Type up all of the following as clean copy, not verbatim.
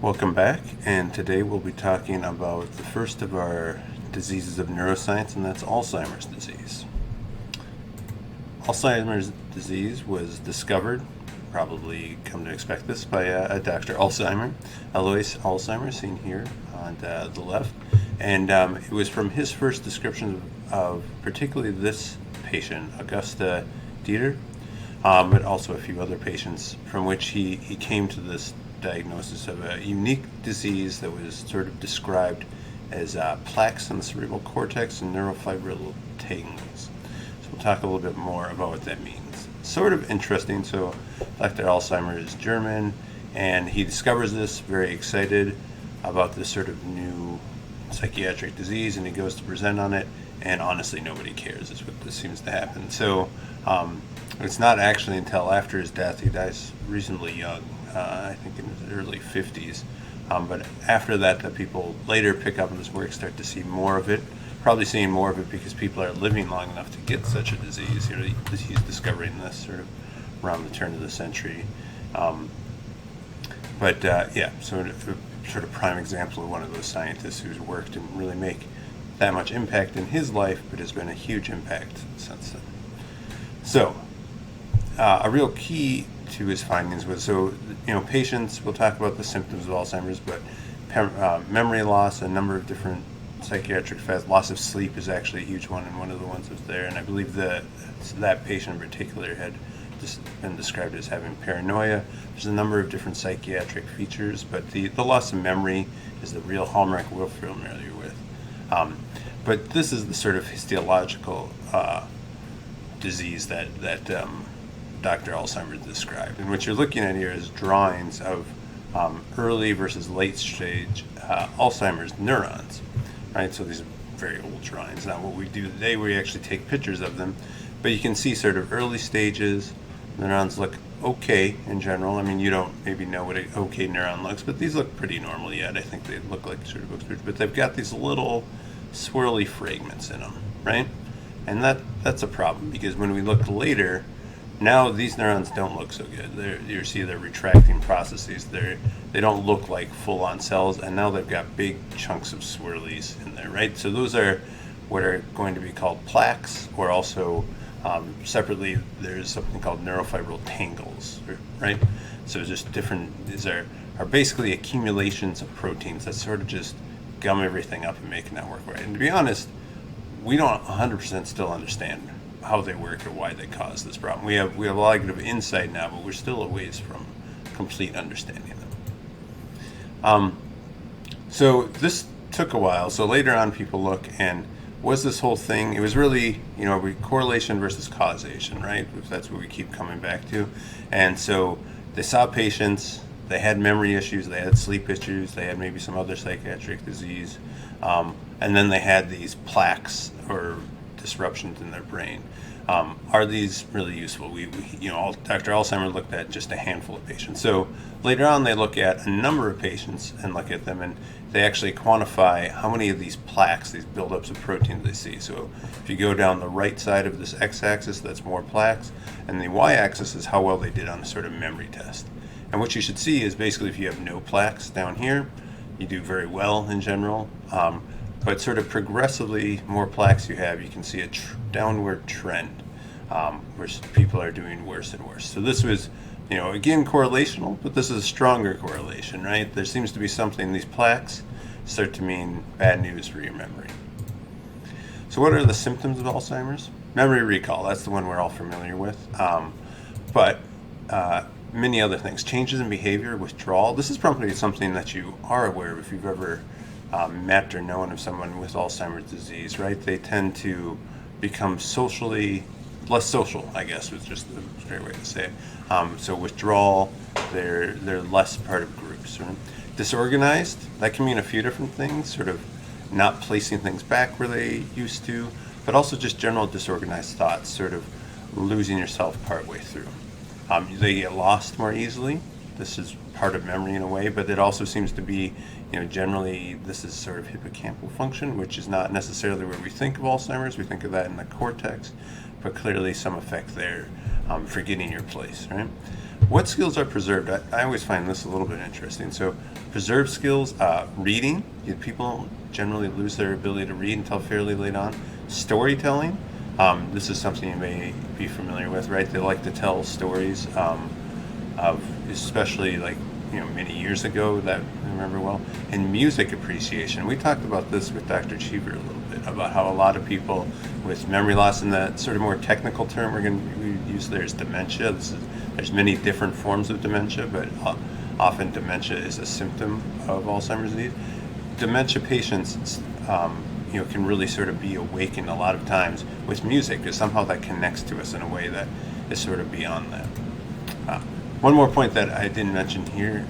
Welcome back, and today we'll be talking about the first of our diseases of neuroscience, and that's Alzheimer's disease. Alzheimer's disease was discovered, probably come to expect this, by Dr. Alzheimer, Alois Alzheimer, seen here on the left. And it was from his first description of particularly this patient, Augusta Dieter, but also a few other patients, from which he came to this diagnosis of a unique disease that was sort of described as plaques in the cerebral cortex and neurofibril tangles. So we'll talk a little bit more about what that means. Sort of interesting. So Dr. Alzheimer is German, and he discovers this, very excited about this sort of new psychiatric disease, and he goes to present on it, and honestly nobody cares is what this seems to happen. So it's not actually until after his death, he dies reasonably young, I think in his early 50s. But after that people later pick up on his work, start to see more of it. Probably seeing more of it because people are living long enough to get such a disease. He's discovering this sort of around the turn of the century. So sort of prime example of one of those scientists who's worked and really make that much impact in his life, but has been a huge impact since then. So a real key to his findings was, patients, we'll talk about the symptoms of Alzheimer's, but memory loss, a number of different psychiatric effects. Loss of sleep is actually a huge one, and one of the ones was there, and I believe that patient in particular had been described as having paranoia. There's a number of different psychiatric features, but the loss of memory is the real hallmark we're familiar with. But this is the sort of histological disease that Dr. Alzheimer described. And what you're looking at here is drawings of early versus late stage Alzheimer's neurons, right? So these are very old drawings. Now what we do today, we actually take pictures of them, but you can see sort of early stages. Neurons look okay in general. I mean, you don't maybe know what an okay neuron looks, but these look pretty normal yet. I think they look like sort of books, but they've got these little swirly fragments in them, right? And that's a problem, because when we look later, now these neurons don't look so good. You see they're retracting processes. They don't look like full-on cells, and now they've got big chunks of swirlies in there, right? So those are what are going to be called plaques, or also separately there's something called neurofibril tangles, right? So just different. These are basically accumulations of proteins that sort of just gum everything up and make it not work right. And to be honest, we don't 100% still understand how they work or why they cause this problem. We have a lot of insight now, but we're still a ways from complete understanding them. So this took a while. So later on, people look, and was this whole thing? It was really, correlation versus causation, right? That's what we keep coming back to. And so they saw patients. They had memory issues. They had sleep issues. They had maybe some other psychiatric disease, and then they had these plaques or disruptions in their brain. Are these really useful? Dr. Alzheimer looked at just a handful of patients. So later on, they look at a number of patients and look at them, and they actually quantify how many of these plaques, these buildups of protein they see. So if you go down the right side of this x-axis, that's more plaques, and the y-axis is how well they did on a sort of memory test. And what you should see is basically if you have no plaques down here, you do very well in general. But sort of progressively, more plaques you have, you can see a downward trend where people are doing worse and worse. So this was, again, correlational, but this is a stronger correlation, right? There seems to be something, these plaques start to mean bad news for your memory. So what are the symptoms of Alzheimer's? Memory recall, that's the one we're all familiar with. But many other things. Changes in behavior, withdrawal. This is probably something that you are aware of if you've ever met or known of someone with Alzheimer's disease, right? They tend to become less social, I guess, was just the straight way to say it. So withdrawal, they're less part of groups. Right? Disorganized, that can mean a few different things, sort of not placing things back where they used to, but also just general disorganized thoughts, sort of losing yourself partway through. They get lost more easily. This is part of memory in a way, but it also seems to be, generally this is sort of hippocampal function, which is not necessarily where we think of Alzheimer's. We think of that in the cortex, but clearly some effect there, forgetting your place, right? what skills are preserved? I always find this a little bit interesting. So, preserved skills, reading. People generally lose their ability to read until fairly late on. Storytelling. This is something you may be familiar with, right? They like to tell stories of, especially like many years ago that I remember well. And music appreciation. We talked about this with Dr. Cheever a little bit about how a lot of people with memory loss, and that sort of more technical term we use there is dementia. There's many different forms of dementia, but often dementia is a symptom of Alzheimer's disease. Dementia patients, can really sort of be awakened a lot of times with music, because somehow that connects to us in a way that is sort of beyond that. One more point that I didn't mention here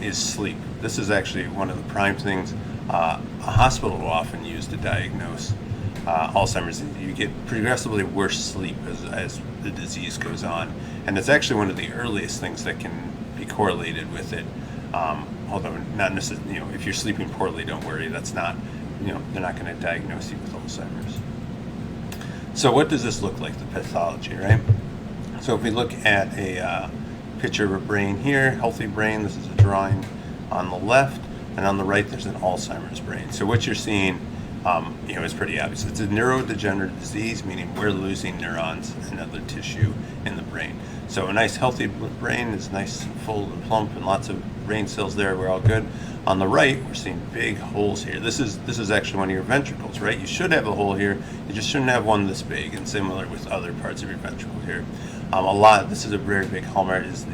is sleep. This is actually one of the prime things a hospital will often use to diagnose Alzheimer's. You get progressively worse sleep as the disease goes on, and it's actually one of the earliest things that can be correlated with it. Although not necessarily, if you're sleeping poorly, don't worry. That's not, they're not going to diagnose you with Alzheimer's. So what does this look like, the pathology, right? So if we look at a picture of a brain here, healthy brain, this is a drawing on the left, and on the right there's an Alzheimer's brain. So what you're seeing, is pretty obvious. It's a neurodegenerative disease, meaning we're losing neurons and other tissue in the brain. So a nice healthy brain is nice, full and plump, and lots of brain cells there. We're all good. On the right, we're seeing big holes here. This is actually one of your ventricles, right? You should have a hole here. You just shouldn't have one this big. And similar with other parts of your ventricle here. This is a very big hallmark, is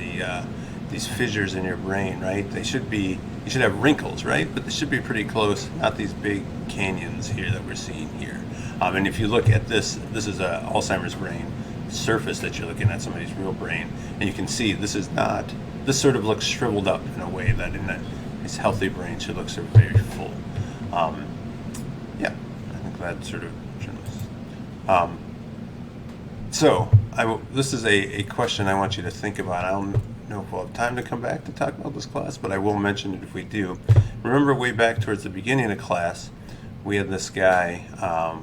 these fissures in your brain, right? You should have wrinkles, right? But they should be pretty close, not these big canyons here that we're seeing here. And if you look at this is a Alzheimer's brain surface that you're looking at, somebody's real brain, and you can see this sort of looks shriveled up in a way that this healthy brain should look sort of very full. I think that sort of shows. This is a question I want you to think about. I don't know if we'll have time to come back to talk about this class, but I will mention it if we do. Remember way back towards the beginning of class, we had this guy, I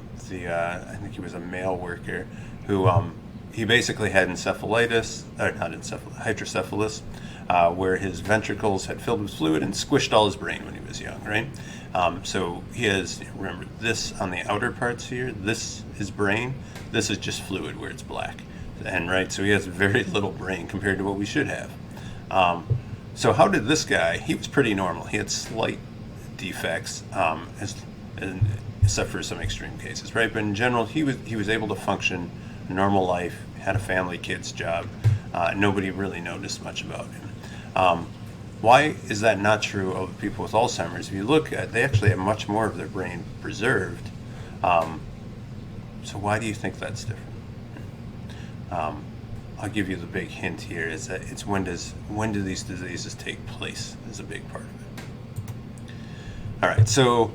think he was a mail worker, who he basically had hydrocephalus, where his ventricles had filled with fluid and squished all his brain when he was young, right? So he has, remember this on the outer parts here, this is brain, this is just fluid where it's black. And right, so he has very little brain compared to what we should have. So how did this guy, he was pretty normal. He had slight defects, except for some extreme cases, right? But in general, he was able to function a normal life, had a family, kids, job. Nobody really noticed much about him. Why is that not true of people with Alzheimer's? If you look at, they actually have much more of their brain preserved. So why do you think that's different? I'll give you the big hint here, is that it's when do these diseases take place is a big part of it. All right, so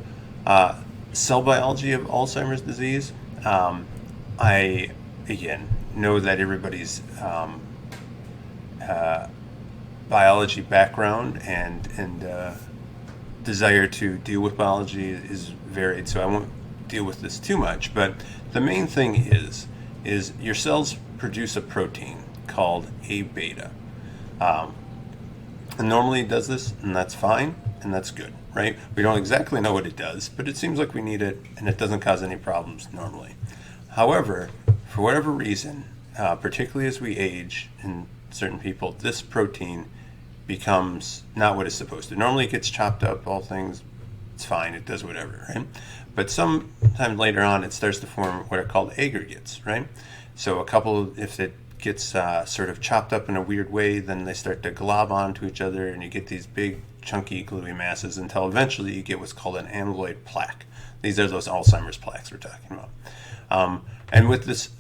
cell biology of Alzheimer's disease. I, again, know that everybody's biology background and desire to deal with biology is varied, so I won't deal with this too much, but the main thing is your cells produce a protein called A beta. And normally it does this, and that's fine, and that's good, right? We don't exactly know what it does, but it seems like we need it, and it doesn't cause any problems normally. However, for whatever reason, particularly as we age in certain people, this protein becomes not what it's supposed to. Normally it gets chopped up, all things, it's fine, it does whatever, right? But sometime later on, it starts to form what are called aggregates, right? So if it gets sort of chopped up in a weird way, then they start to glob onto each other, and you get these big, chunky, gluey masses until eventually you get what's called an amyloid plaque. These are those Alzheimer's plaques we're talking about. And what this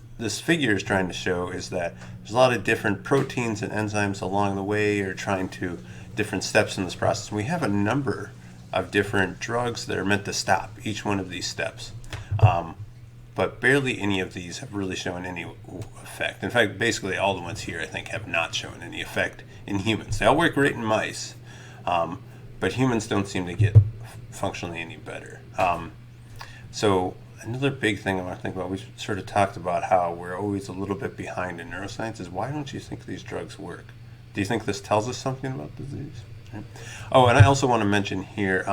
figure is trying to show is that there's a lot of different proteins and enzymes along the way, or trying to different steps in this process. We have a number of different drugs that are meant to stop each one of these steps. But barely any of these have really shown any effect. In fact, basically all the ones here, I think, have not shown any effect in humans. They all work great in mice, but humans don't seem to get functionally any better. So another big thing I want to think about, we sort of talked about how we're always a little bit behind in neuroscience, is why don't you think these drugs work? Do you think this tells us something about the disease? Right. Oh, and I also want to mention here,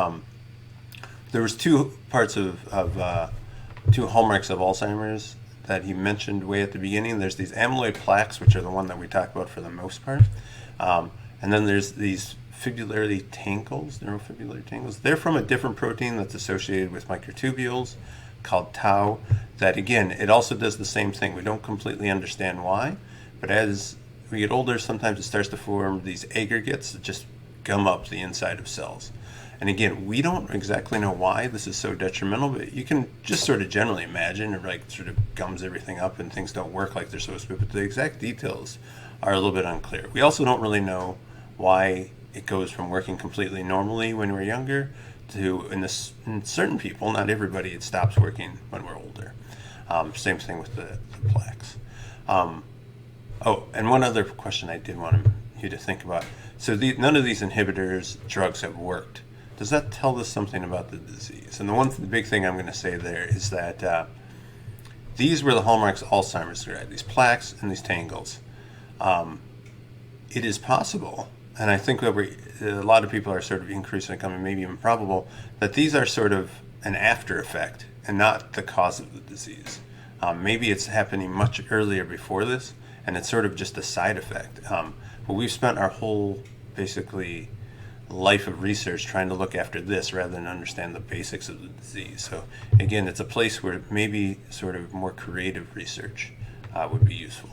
there was two parts of two hallmarks of Alzheimer's that he mentioned way at the beginning. There's these amyloid plaques, which are the one that we talk about for the most part. And then there's these neurofibulary tangles. They're from a different protein that's associated with microtubules called tau. That, again, it also does the same thing. We don't completely understand why, but as we get older, sometimes it starts to form these aggregates that just gum up the inside of cells. And again, we don't exactly know why this is so detrimental, but you can just sort of generally imagine it like sort of gums everything up and things don't work like they're supposed to, but the exact details are a little bit unclear. We also don't really know why it goes from working completely normally when we're younger to, in certain people, not everybody, it stops working when we're older. Same thing with the plaques. Oh, and one other question I did want you to think about. So none of these inhibitors, drugs have worked. Does that tell us something about the disease? And the big thing I'm going to say there is that these were the hallmarks of Alzheimer's, right? These plaques and these tangles. It is possible, and I think that a lot of people are sort of increasingly becoming maybe even probable, that these are sort of an after effect and not the cause of the disease. Maybe it's happening much earlier before this, and it's sort of just a side effect. But we've spent our whole, basically, life of research trying to look after this rather than understand the basics of the disease. So again, it's a place where maybe sort of more creative research would be useful.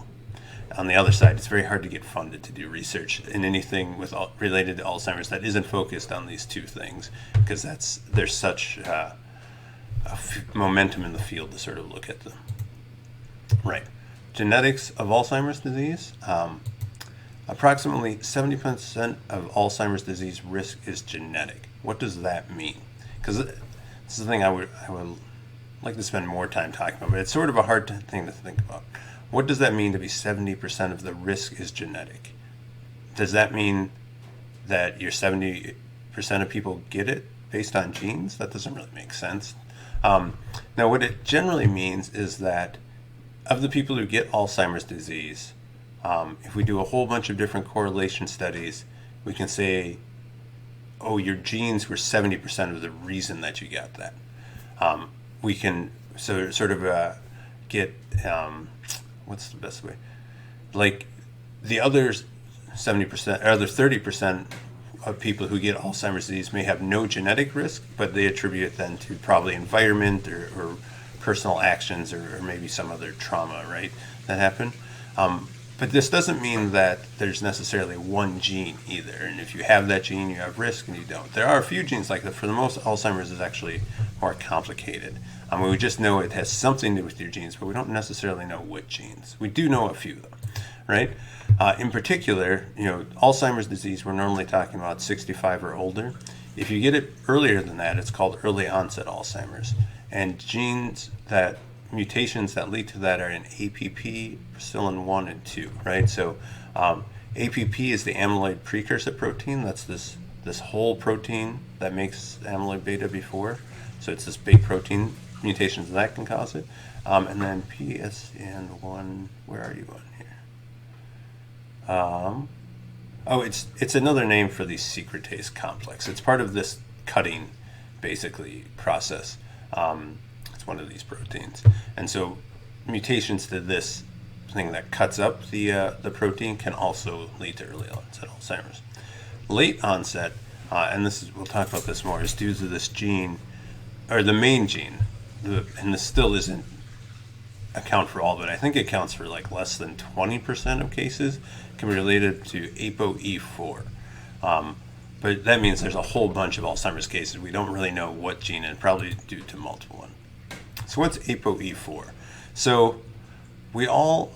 On the other side, it's very hard to get funded to do research in anything related to Alzheimer's that isn't focused on these two things, because there's such momentum in the field to sort of look at them. Right. Genetics of Alzheimer's disease. Approximately 70% of Alzheimer's disease risk is genetic. What does that mean? Because this is the thing I would like to spend more time talking about, but it's sort of a hard thing to think about. What does that mean to be 70% of the risk is genetic? Does that mean that your 70% of people get it based on genes? That doesn't really make sense. Now, what it generally means is that of the people who get Alzheimer's disease, if we do a whole bunch of different correlation studies, we can say, oh, your genes were 70% of the reason that you got that. We can sort of get, what's the best way? Like the other 70%, or other 30% of people who get Alzheimer's disease may have no genetic risk, but they attribute it then to probably environment or personal actions or maybe some other trauma, right, that happened. But this doesn't mean that there's necessarily one gene either. And if you have that gene, you have risk, and you don't. There are a few genes like that. For the most, Alzheimer's is actually more complicated. We just know it has something to do with your genes, but we don't necessarily know what genes. We do know a few, though, right? In particular, Alzheimer's disease, we're normally talking about 65 or older. If you get it earlier than that, it's called early onset Alzheimer's. And mutations that lead to that are in APP, Persillin 1 and 2, right? So APP is the amyloid precursor protein. That's this whole protein that makes amyloid beta before. So it's this big protein, mutations that can cause it. And then PSN1, where are you on here? It's another name for the secretase complex. It's part of this cutting, basically, process. One of these proteins, and so mutations to this thing that cuts up the protein can also lead to early onset Alzheimer's. Late onset, and we'll talk about this more, is due to this gene, or the main gene, and this still isn't account for all, but I think it accounts for like less than 20% of cases can be related to ApoE4. But that means there's a whole bunch of Alzheimer's cases. We don't really know what gene, and probably due to multiple ones. So what's ApoE4? So we all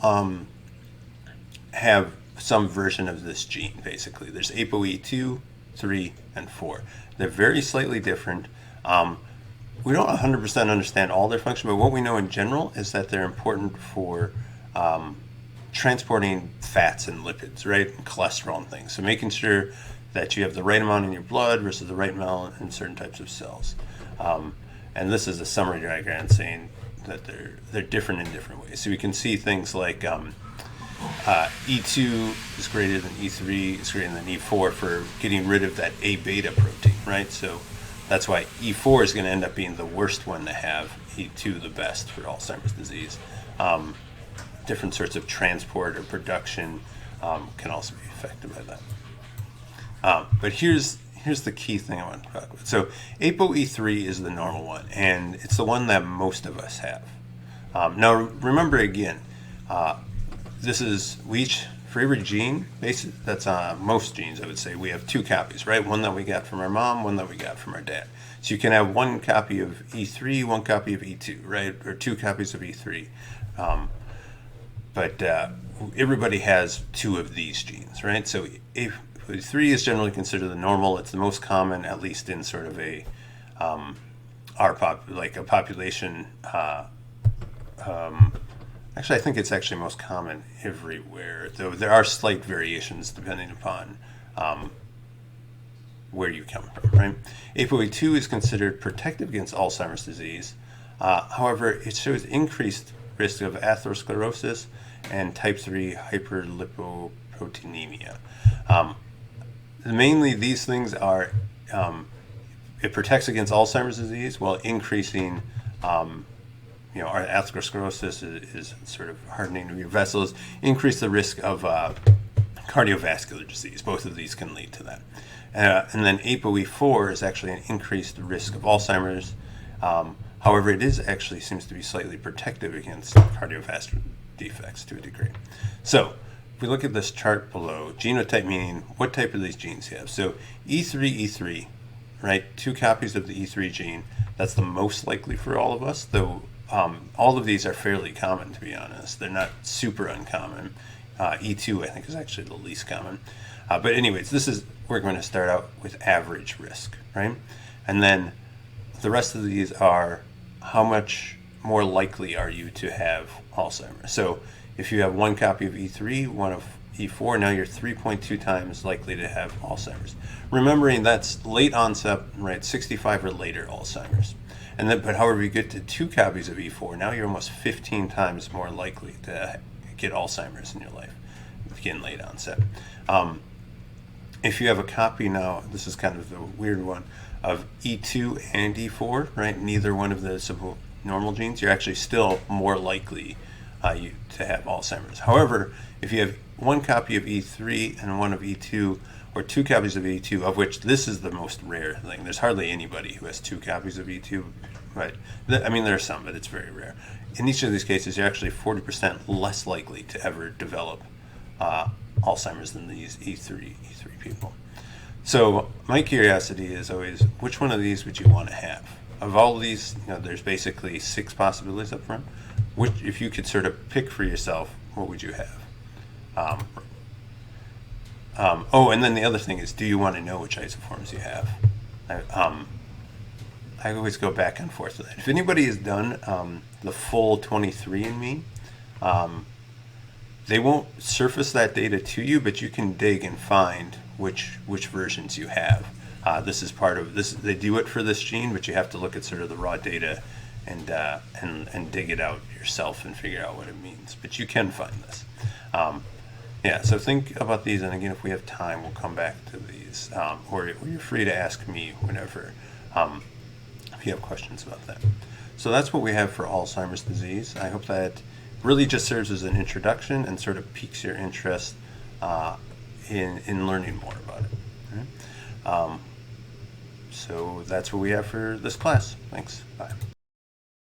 have some version of this gene, basically. There's ApoE2, 3, and 4. They're very slightly different. We don't 100% understand all their function, but what we know in general is that they're important for transporting fats and lipids, right? And cholesterol and things. So making sure that you have the right amount in your blood versus the right amount in certain types of cells. And this is a summary diagram saying that they're different in different ways. So we can see things like E2 is greater than E3 is greater than E4 for getting rid of that A beta protein, right? So that's why E4 is going to end up being the worst one to have, E2 the best for Alzheimer's disease. Different sorts of transport or production can also be affected by that. But here's the key thing I want to talk about. So ApoE3 is the normal one, and it's the one that most of us have. Now remember again, this is for every gene, basically, that's most genes, I would say, we have two copies, right? One that we got from our mom, one that we got from our dad. So you can have one copy of E3, one copy of E2, right? Or two copies of E3. But everybody has two of these genes, right? So E3 is generally considered the normal. It's the most common, at least in sort of a population. Actually, I think it's actually most common everywhere, though there are slight variations depending upon where you come from, right? ApoE2 is considered protective against Alzheimer's disease. However, it shows increased risk of atherosclerosis and type 3 hyperlipoproteinemia. Mainly, these things are, it protects against Alzheimer's disease while increasing our atherosclerosis is sort of hardening of your vessels, increase the risk of cardiovascular disease. Both of these can lead to that. And then ApoE4 is actually an increased risk of Alzheimer's. However, it actually seems to be slightly protective against cardiovascular defects to a degree. So if we look at this chart below, genotype meaning what type of these genes you have. So E3, right? Two copies of the E3 gene. That's the most likely for all of us, though all of these are fairly common, to be honest. They're not super uncommon. E2, I think, is actually the least common. But anyways, we're going to start out with average risk, right? And then the rest of these are how much more likely are you to have Alzheimer's. So if you have one copy of E3, one of E4, now you're 3.2 times likely to have Alzheimer's. Remembering that's late onset, right, 65 or later Alzheimer's. But however, you get to two copies of E4, now you're almost 15 times more likely to get Alzheimer's in your life, again, late onset. If you have a copy now, this is kind of the weird one, of E2 and E4, right, neither one of the normal genes, you're actually still more likely to have Alzheimer's. However, if you have one copy of E3 and one of E2, or two copies of E2, of which this is the most rare thing. There's hardly anybody who has two copies of E2, right? I mean, there are some, but it's very rare. In each of these cases, you're actually 40% less likely to ever develop Alzheimer's than these E3 people. So my curiosity is always, which one of these would you want to have? Of all of these, there's basically 6 possibilities up front. Which, if you could sort of pick for yourself, what would you have? And then the other thing is, do you want to know which isoforms you have? I always go back and forth with that. If anybody has done the full 23andMe, they won't surface that data to you, but you can dig and find which versions you have. This is part of this. They do it for this gene, but you have to look at sort of the raw data and dig it out yourself and figure out what it means. But you can find this. So think about these, and again, if we have time, we'll come back to these, or you're free to ask me whenever if you have questions about that. So that's what we have for Alzheimer's disease. I hope that really just serves as an introduction and sort of piques your interest in learning more about it. Right? So that's what we have for this class. Thanks. Bye.